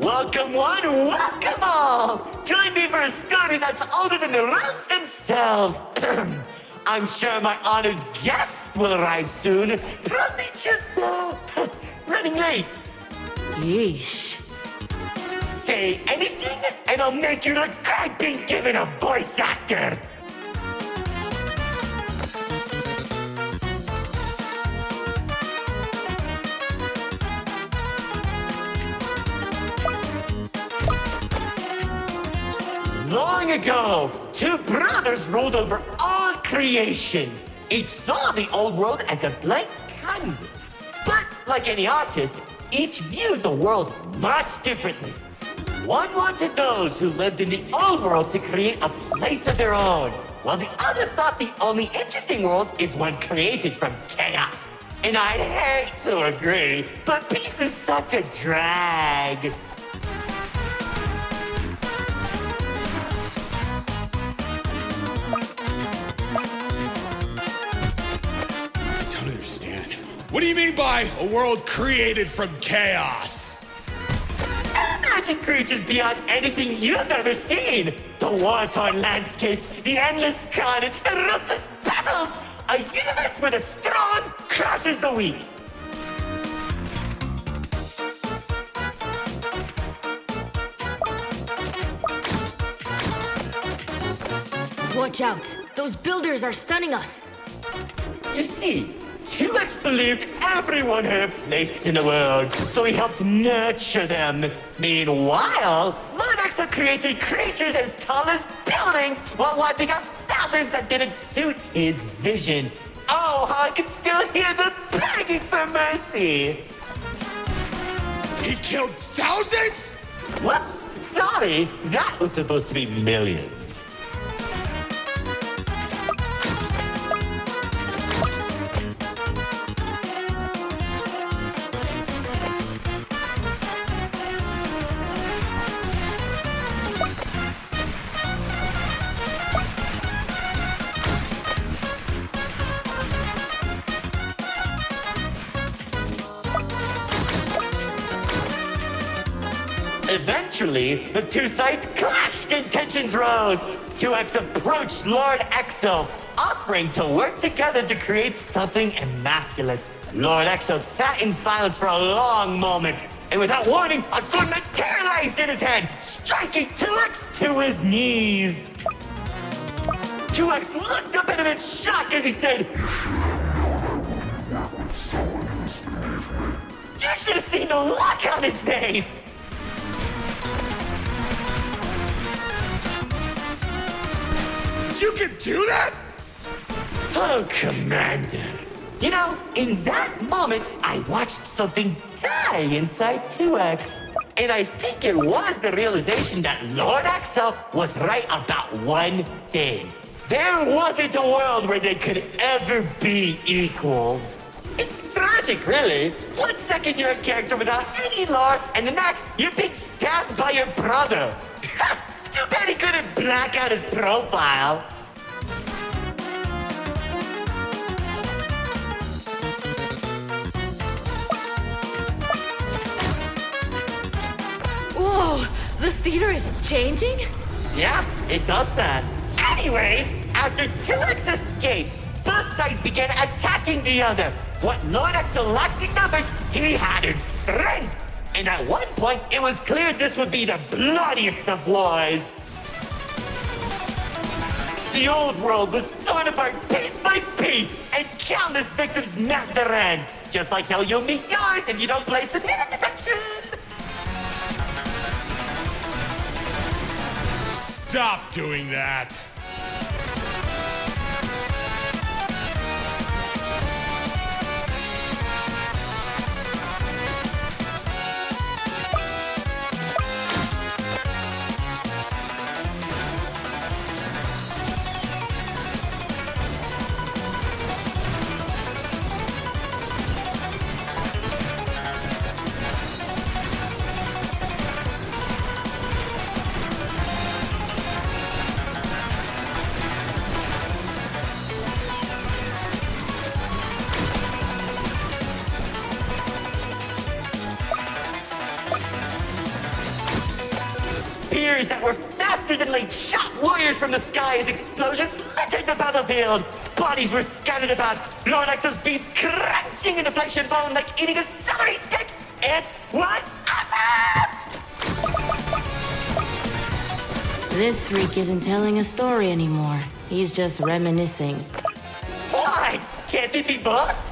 Welcome one, welcome all! Join me for a story that's older than the rounds themselves. I'm sure my honored guest will arrive soon. Probably just, running late. Yeesh. Say anything and I'll make you regret being given a voice actor. Long ago, two brothers ruled over all creation. Each saw the old world as a blank canvas. But like any artist, each viewed the world much differently. One wanted those who lived in the old world to create a place of their own, while the other thought the only interesting world is one created from chaos. And I'd hate to agree, but peace is such a drag. What do you mean by a world created from chaos? Imagine creatures beyond anything you've ever seen. The war-torn landscapes, the endless carnage, the ruthless battles. A universe where the strong crushes the weak. Watch out! Those builders are stunning us! You see, 2X believed everyone had a place in the world, so he helped nurture them. Meanwhile, Lord Exo created creatures as tall as buildings while wiping out thousands that didn't suit his vision. Oh, how I can still hear them begging for mercy! He killed thousands? Whoops, sorry, that was supposed to be millions. Eventually, the two sides clashed and tensions rose. 2X approached Lord Exo, offering to work together to create something immaculate. Lord Exo sat in silence for a long moment, and without warning, a sword materialized in his hand, striking 2X to his knees. 2X looked up at him in shock as he said, "You should have seen the look on his face!" You can do that? Oh, Commander. You know, in that moment, I watched something die inside 2X. And I think it was the realization that Lord Exo was right about one thing. There wasn't a world where they could ever be equals. It's tragic, really. 1 second you're a character without any lore, and the next you're being stabbed by your brother. Too bad he couldn't black out his profile. Whoa! The theater is changing? Yeah, it does that. Anyways, after 2X escaped, both sides began attacking the other. What Lord Exo lacked in numbers, he had in strength. And at one point, it was clear this would be the bloodiest of wars. The old world was torn apart piece by piece, and countless victims met their end. Just like how you'll meet yours if you don't place a hidden detection. Stop doing that. spheres that were faster than like shot warriors from the sky as explosions littered the battlefield. Bodies were scattered about, Lord Exo's beast crunching into flesh and bone like eating a celery stick. It was awesome! This freak isn't telling a story anymore. He's just reminiscing. What? Can't it be both?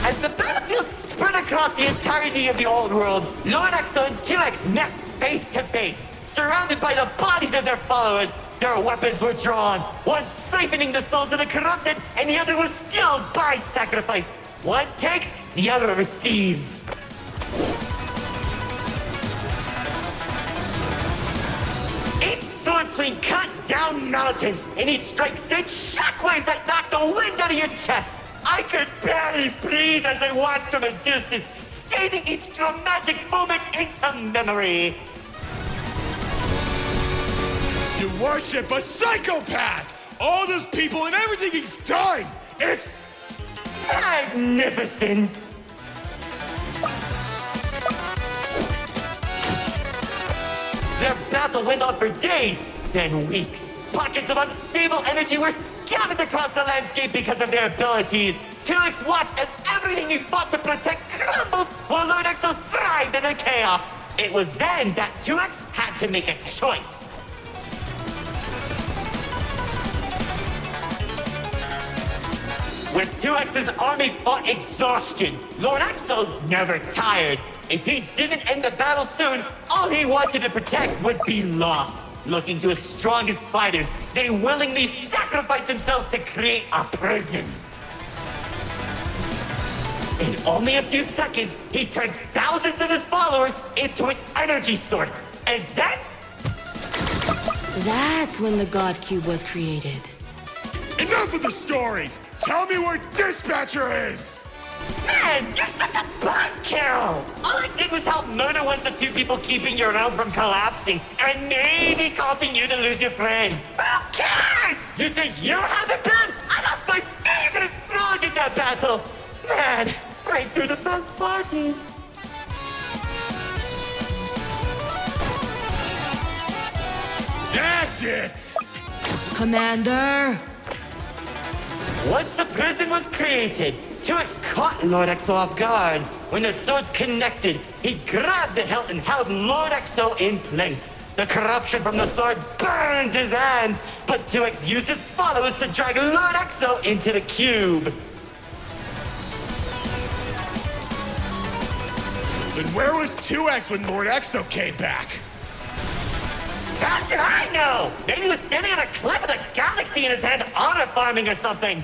As the battlefield spread across the entirety of the old world, Lord Exo and 2X met face to face, surrounded by the bodies of their followers. Their weapons were drawn, one siphoning the souls of the corrupted, and the other was fueled by sacrifice. One takes, the other receives. Each sword swing cut down mountains, and each strike sent shockwaves that knocked the wind out of your chest. I could barely breathe as I watched from a distance, staining each dramatic moment into memory. You worship a psychopath! All those people and everything he's done! It's Magnificent! Their battle went on for days, then weeks. Pockets of unstable energy were scattered across the landscape because of their abilities. 2X watched as everything he fought to protect crumbled, while Lord Exo thrived in the chaos. It was then that 2X had to make a choice. When 2X's army fought exhaustion, Lord Exo's never tired. If he didn't end the battle soon, all he wanted to protect would be lost. Looking to his strongest fighters, they willingly sacrificed themselves to create a prison. In only a few seconds, he turned thousands of his followers into an energy source. And then... That's when the God Cube was created. enough of the stories! Tell me where Dispatcher is! Man, you're such a buzzkill! All I did was help murder one of the two people keeping your realm from collapsing, and maybe causing you to lose your friend. Who cares? You think you haven't been? I lost my favorite frog in that battle! Man, right through the best parties. That's it! Commander! Once the prison was created, 2X caught Lord Exo off guard. When their swords connected, he grabbed the hilt and held Lord Exo in place. The corruption from the sword burned his hands, but 2X used his followers to drag Lord Exo into the cube. Then where was 2X when Lord Exo came back? How should I know? Maybe he was standing on a cliff with a galaxy in his hand, honor farming or something.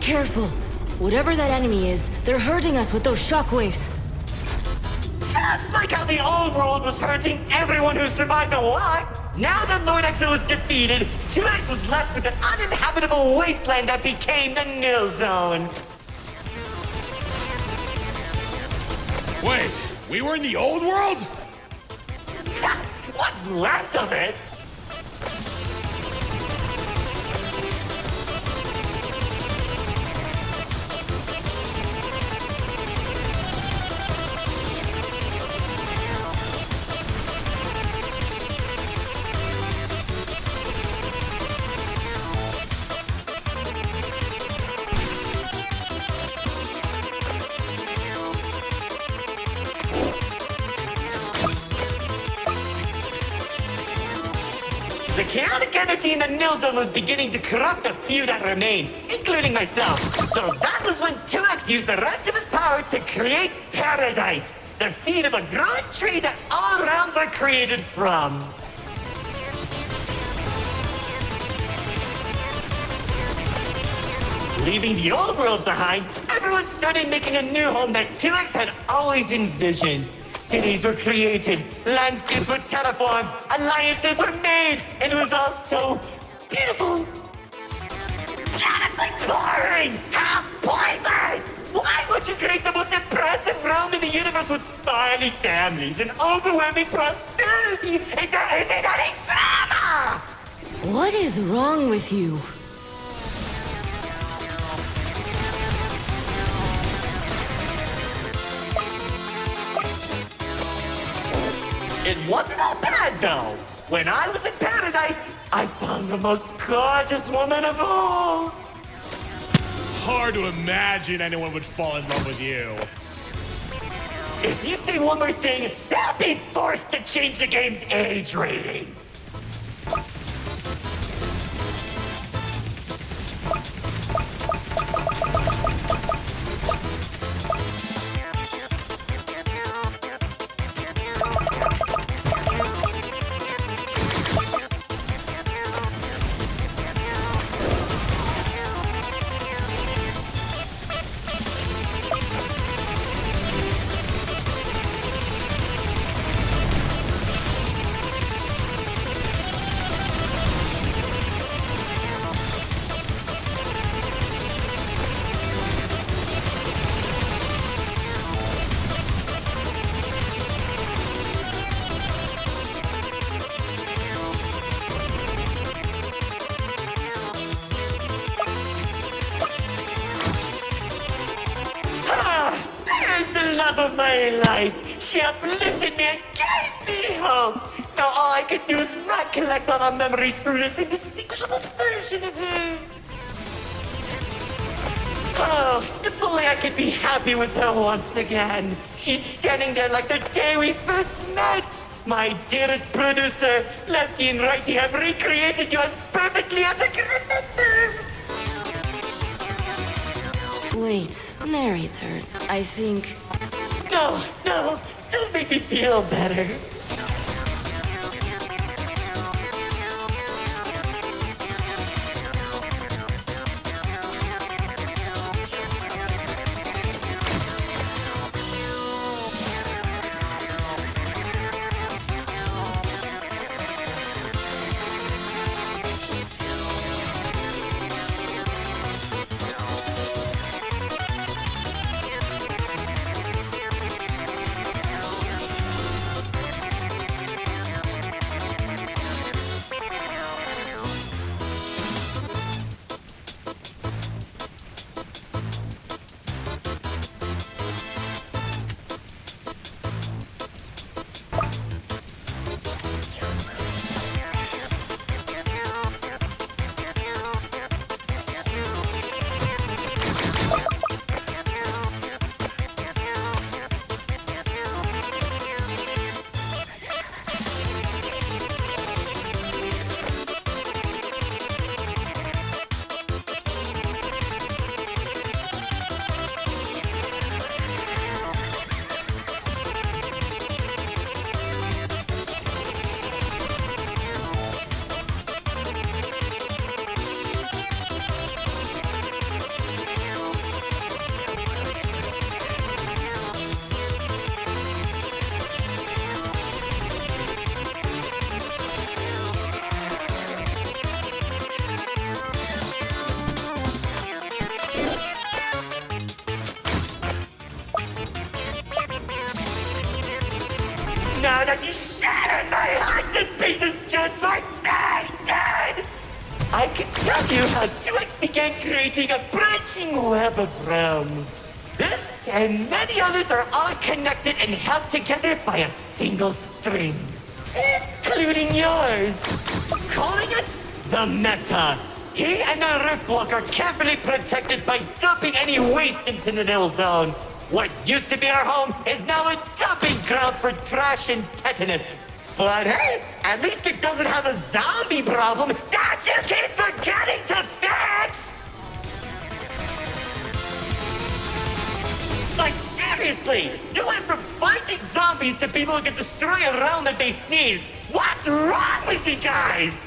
Careful! Whatever that enemy is, they're hurting us with those shockwaves. Just like how the old world was hurting everyone who survived the war. Now that Lord Exo was defeated, 2X was left with an uninhabitable wasteland that became the Nil Zone. Wait, we were in the old world? What's left of it? chaotic energy in the nil zone was beginning to corrupt the few that remained, including myself. So that was when 2X used the rest of his power to create Paradise, the seed of a growing tree that all realms are created from. Leaving the old world behind, everyone started making a new home that 2X had always envisioned. Cities were created, landscapes were terraformed, alliances were made, and it was all so beautiful. Beautifully boring! How pointless! Why would you create the most impressive realm in the universe with smiling families and overwhelming prosperity if there isn't any drama? What is wrong with you? It wasn't all bad, though. When I was in Paradise, I found the most gorgeous woman of all. Hard to imagine anyone would fall in love with you. If you say one more thing, they'll be forced to change the game's age rating. There's the love of my life. She uplifted me and gave me hope. Now all I could do is recollect all our memories through this indistinguishable version of her. Oh, if only I could be happy with her once again. She's standing there like the day we first met. My dearest producer, Lefty and Righty have recreated you as perfectly as I can remember. Wait, narrator. I think... No, don't make me feel better. Now that you shattered my heart to pieces just like they did! I can tell you how 2X began creating a branching web of realms. This and many others are all connected and held together by a single string, including yours. Calling it the Meta. He and the Riftwalk are carefully protected by dumping any waste into the nil zone. What used to be our home is now a dumping ground for trash and tetanus. But hey, at least it doesn't have a zombie problem that you keep forgetting to fix! Like, seriously, you went from fighting zombies to people who can destroy a realm if they sneeze. What's wrong with you guys?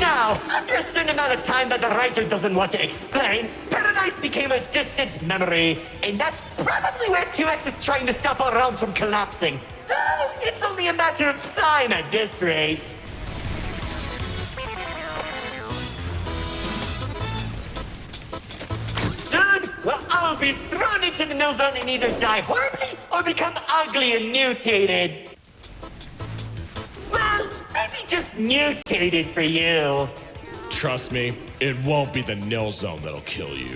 Now, after a certain amount of time that the writer doesn't want to explain, Paradise became a distant memory, and that's probably where 2X is trying to stop our realms from collapsing. Though, it's only a matter of time at this rate. Soon, well, I'll be thrown into the nil zone and either die horribly or become ugly and mutated. Well, maybe just mutated for you. Trust me, it won't be the nil zone that'll kill you.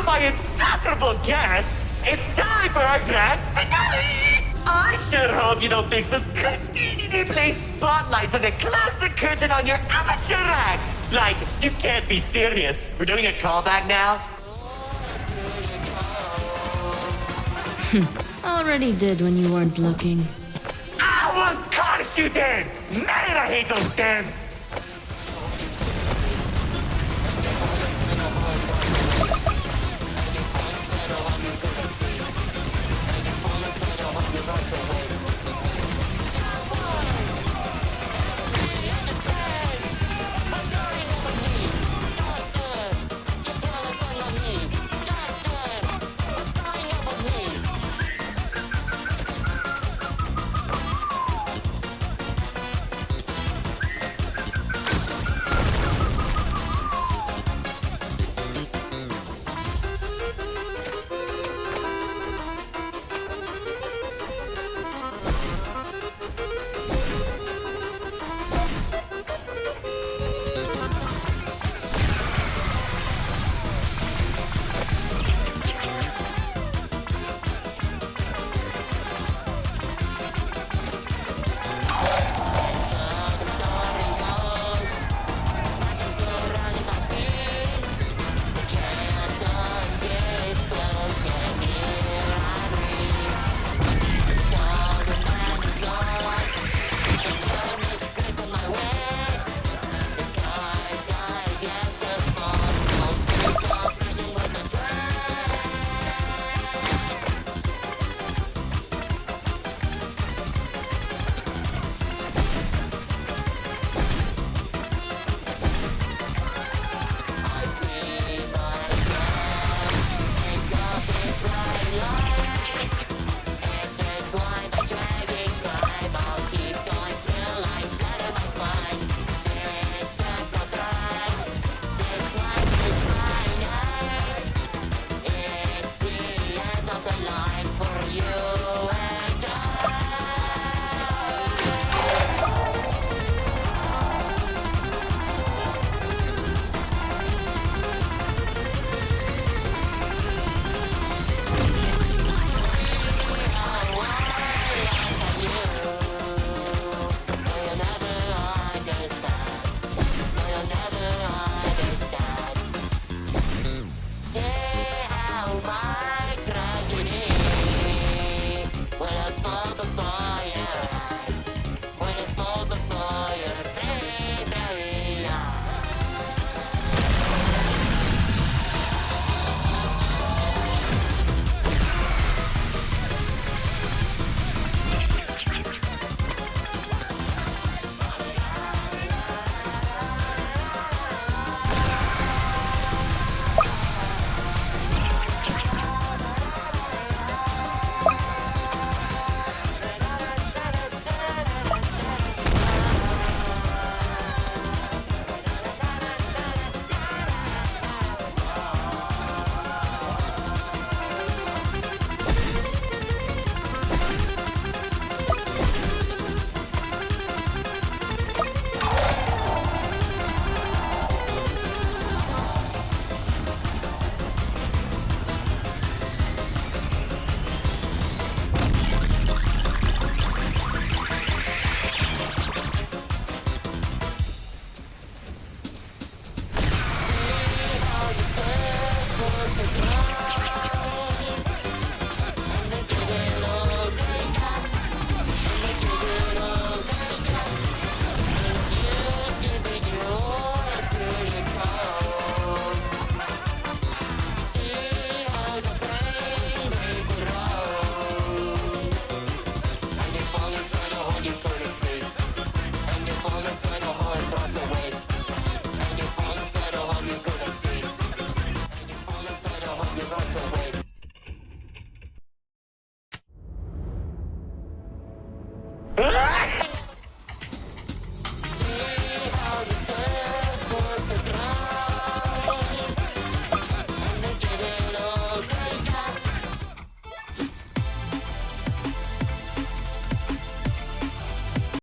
My insufferable guests, it's time for our grand finale! I sure hope you don't fix those conveniently placed spotlights as they close the curtain on your amateur act! Like, you can't be serious. We're doing a callback now? Already did when you weren't looking. Oh, of course you did! Man, I hate those devs! About to